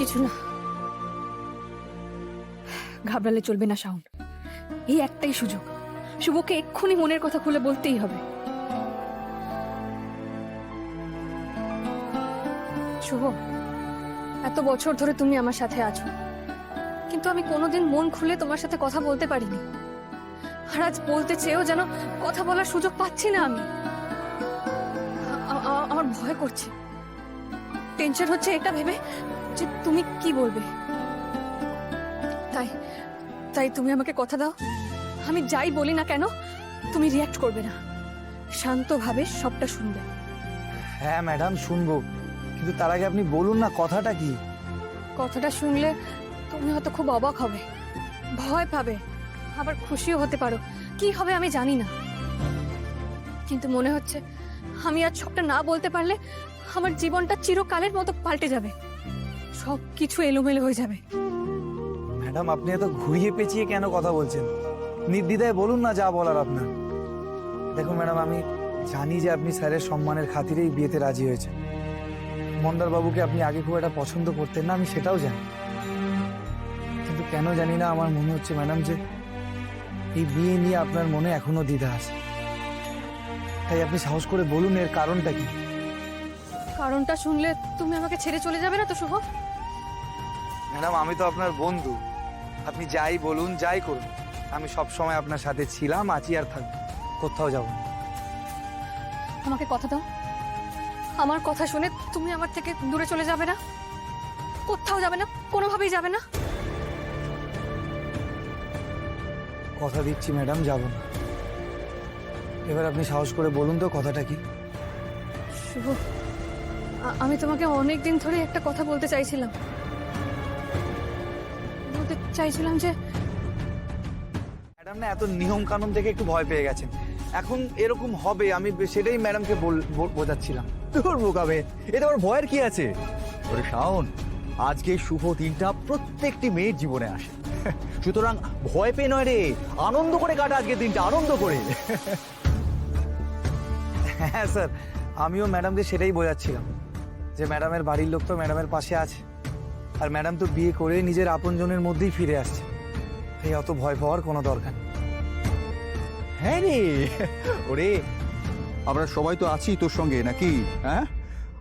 কিছু না, ঘাবড়ালে চলবে না শাওন। এই একটাই সুযোগ, শুভকে এক্ষুনি মনের কথা খুলে বলতেই হবে। শুভ, এত বছর ধরে তুমি আমার সাথে আছো, কিন্তু আমি কোনোদিন মন খুলে তোমার সাথে কথা বলতে পারিনি। আর আজ বলতে চেয়েও যেন কথা বলার সুযোগ পাচ্ছি না আমি। আমার ভয় করছে, টেনশন হচ্ছে এটা ভেবে যে তুমি কি বলবে। তাই তাই তুমি আমাকে কথা দাও, আমি যাই বলি না কেন তুমি রিয়াক্ট করবে না, শান্তভাবে সবটা শুনবে। হ্যাঁ ম্যাডাম, শুনবো, কিন্তু তার আগে আপনি বলুন না কথাটা কি। কথাটা শুনলে তুমি হয়তো খুব অবাক হবে, ভয় পাবে, আবার খুশিও হতে পারো। কি হবে আমি জানি না, কিন্তু মনে হচ্ছে আমি আজ সবটা না বলতে পারলে আমার জীবনটা চিরকালের মতো পাল্টে যাবে, সব কিছু এলোমেলো হয়ে যাবে। ম্যাডাম, আপনি এত ঘুরিয়ে পেঁচিয়ে কেন কথা বলছেন? নির্দ্বিধায় বলুন না যা বলার আপনার। দেখুন ম্যাডাম, আমি জানি যে আপনি স্যারের সম্মানের খাতিরেই বিয়েতে রাজি হয়েছে। মন্দার বাবুকে আপনি আগে খুব একটা পছন্দ করতেন না, আমি সেটাও জানি। কিন্তু কেন জানি না আমার মনে হচ্ছে ম্যাডাম যে এই বিয়ে নিয়ে আপনার মনে এখনো দ্বিধা আছে। তাই আপনি সাহস করে বলুন এর কারণটা কি। কারণটা শুনলে তুমি আমাকে ছেড়ে চলে যাবে না তো শুভ? ম্যাডাম, আমি তো আপনার বন্ধু, আপনি যাই বলুন যাই করুন আমি সব সময় আপনার সাথে ছিলাম, আছি আর থাকবো, কোথাও যাব না। আমাকে কথা দাও, আমার কথা শুনে তুমি আমার থেকে দূরে চলে যাবে না, কোথাও যাবে না, কোনোভাবেই যাবে না। কথা দিচ্ছি ম্যাডাম, যাব না। এবার আপনি সাহস করে বলুন তো কথাটা কি। শুভ, আমি তোমাকে অনেক দিন ধরে একটা কথা বলতে চাইছিলাম, যে ম্যাডাম না এত নিয়ম কানুন থেকে একটু ভয় পেয়ে গেছেন, এখন এরকম হবে আমি সেটাই ম্যাডামকে বোঝাচ্ছিলাম। তোর বোকাবে, এটা ওর ভয়ের কি আছে? ওরে শাওন, আজকে শুভ দিনটা প্রত্যেকটি মেয়ের জীবনে আসে, সুতরাং ভয় পেয়ে নয় রে, আনন্দ করে কাটা আজকের দিনটা, আনন্দ করে। হ্যাঁ স্যার, আমিও ম্যাডামকে সেটাই বোঝাচ্ছিলাম যে ম্যাডামের বাড়ির লোক তো ম্যাডামের পাশে আছে, আর ম্যাডাম তো বিয়ে করে নিজের আপনজনের মধ্যেই ফিরে আসছে, এই অত ভয় পাওয়ার কোনো দরকার নেই। হ্যাঁ রে, ওরে আমরা সবাই তো আছি তোর সঙ্গে, নাকি? হ্যাঁ,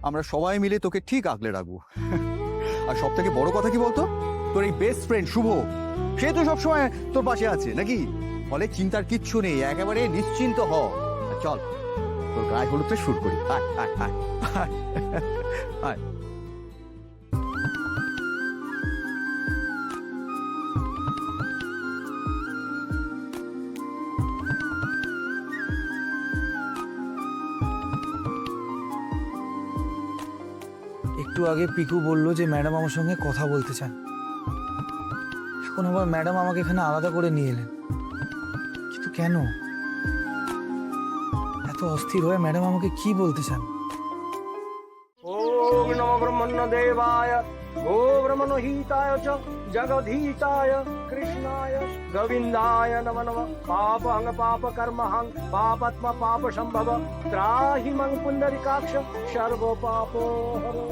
আমরা সবাই মিলে তোকে ঠিক আগলে রাখবো। আর সব থেকে বড় কথা কি বলতো, তোর এই বেস্ট ফ্রেন্ড শুভ, সে তো সবসময় তোর পাশে আছে, নাকি? ফলে চিন্তার কিচ্ছু নেই, একেবারে নিশ্চিন্ত হ। আর চল, তোর গায়ে হলুদটা শুরু করি। আয় আয় আয় আয় আয়। একটু আগে পিকু বলল যে ম্যাডাম আমার সঙ্গে কথা বলতে চান, এখন আবার ম্যাডাম আমাকে এখানে আলাদা করে নিয়ে এলেন, কিন্তু কেন? এত অস্থির হয়ে ম্যাডাম আমাকে কি বলতে চান? ओम नमो ब्रह्मण्यदेवाय गो ब्रह्मणहिताय च जगधीताय कृष्णाय गोविन्दाय नमः नमः पापहं पापकर्महं पापात्मा पापसम्भव त्राहि मं पुण्डरीकाक्ष सर्व पापोहरो।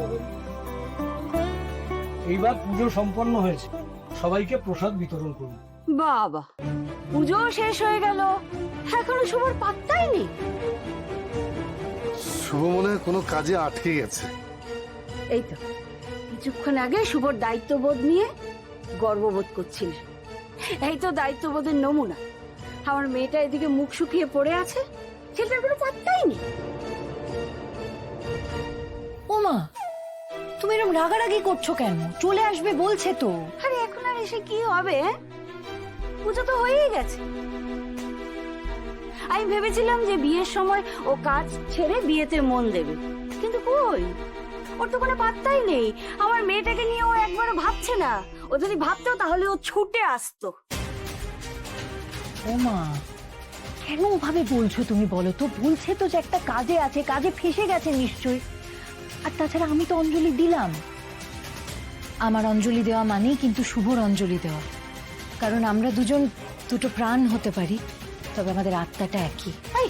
এইবার পুজো সম্পন্ন হয়েছে, সবাইকে প্রসাদ বিতরণ করুন। বাবা, পুজো শেষ হয়ে গেল, এখনো শুভর পাত্তাই নেই। শুভ মনে হয় কোনো কাজে আটকে গেছে। এই তো কিছুক্ষণ আগে শুভর দায়িত্ববোধ নিয়ে গর্ববোধ করছিলেন, এই তো দায়িত্ববোধের নমুনা। আমার মেয়েটা এদিকে মুখ শুকিয়ে পড়ে আছে, ছেলেটার কোনো পাত্তাই নেই। ওমা, তুমি এরকম রাগারাগি করছো কেন? চলে আসবে বলছে তো। আরে এখন আর এসে কি হবে? পুজো তো হয়েই গেছে। আমি ভেবেছিলাম যে বিয়ের সময় ও কাজ ছেড়ে বিয়েতে মন দেবে, কিন্তু কই, ওর তো কোনো পাত্তাই নেই। আমার মেয়েটাকে নিয়ে ও একবারও ভাবছে না। ও যদি ভাবতো তাহলে ও ছুটে আসতো। ওমা, কেন ওভাবে বলছো তুমি বলো তো? বলছে তো যে একটা কাজে আছে, কাজে ফেসে গেছে নিশ্চয়ই। আর তাছাড়া আমি তো অঞ্জলি দিলাম। আমার অঞ্জলি দেওয়া মানেই কিন্তু শুভর অঞ্জলি দেওয়া, কারণ আমরা দুজন দুটো প্রাণ হতে পারি, তবে আমাদের আত্মাটা একই। এই,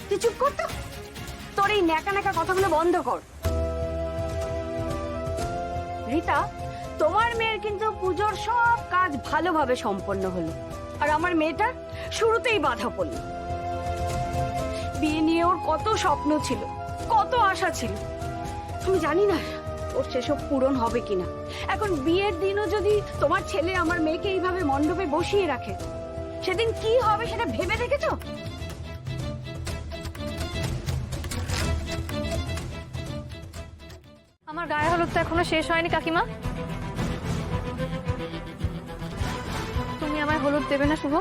তুই চুপ কর তো, তোর এই ন্যাকা ন্যাকা কথাগুলো বন্ধ কর। রীতা, তোমার মেয়ের কিন্তু পুজোর সব কাজ ভালোভাবে সম্পন্ন হলো, আর আমার মেয়েটা শুরুতেই বাধা পড়লো। বিয়ে নিয়ে ওর কত স্বপ্ন ছিল, কত আশা ছিল, আমি জানি না ওর সেসব পূরণ হবে কিনা। এখন বিয়ের দিনও যদি তোমার ছেলে আমার মেয়েকে এইভাবে মণ্ডপে বসিয়ে রাখে, সেদিন কি হবে সেটা ভেবে দেখেছো? আমার গায়ে হলুদ তো এখনো শেষ হয়নি কাকিমা। তুমি আমায় হলুদ দেবে না শুভ?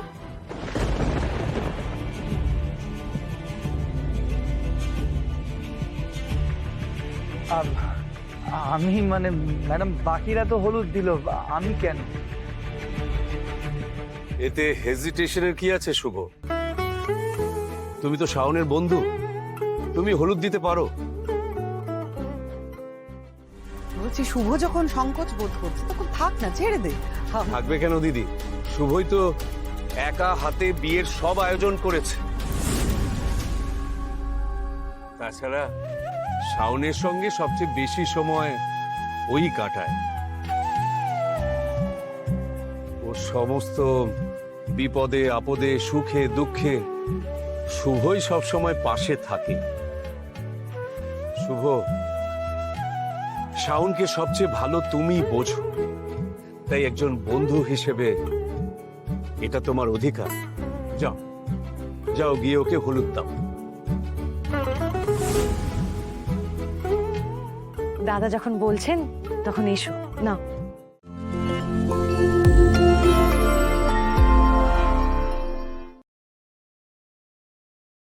আমি মানে ম্যাডাম বাকিরা তো হলুদ দিল, আমি কেন? এতে হেজিটেশনের কি আছে শুভ? তুমি তো শাওনের বন্ধু, তুমি হলুদ দিতে পারো। বলছি শুভ যখন সংকোচ বোধ করছে তখন থাক না, ছেড়ে দে। থাকবে কেন দিদি? শুভই তো একা হাতে বিয়ের সব আয়োজন করেছে। তাছাড়া শাওনের সঙ্গে সবচেয়ে বেশি সময় ওই কাটায়। ওর সমস্ত বিপদে আপদে সুখে দুঃখে শুভই সব সময় পাশে থাকে। শুভ, শাওনকে সবচেয়ে ভালো তুমি বোঝো, তাই একজন বন্ধু হিসেবে এটা তোমার অধিকার। যাও যাও, গিয়ে ওকে হলুদ দাও। দাদা যখন বলছেন তখন এসো না।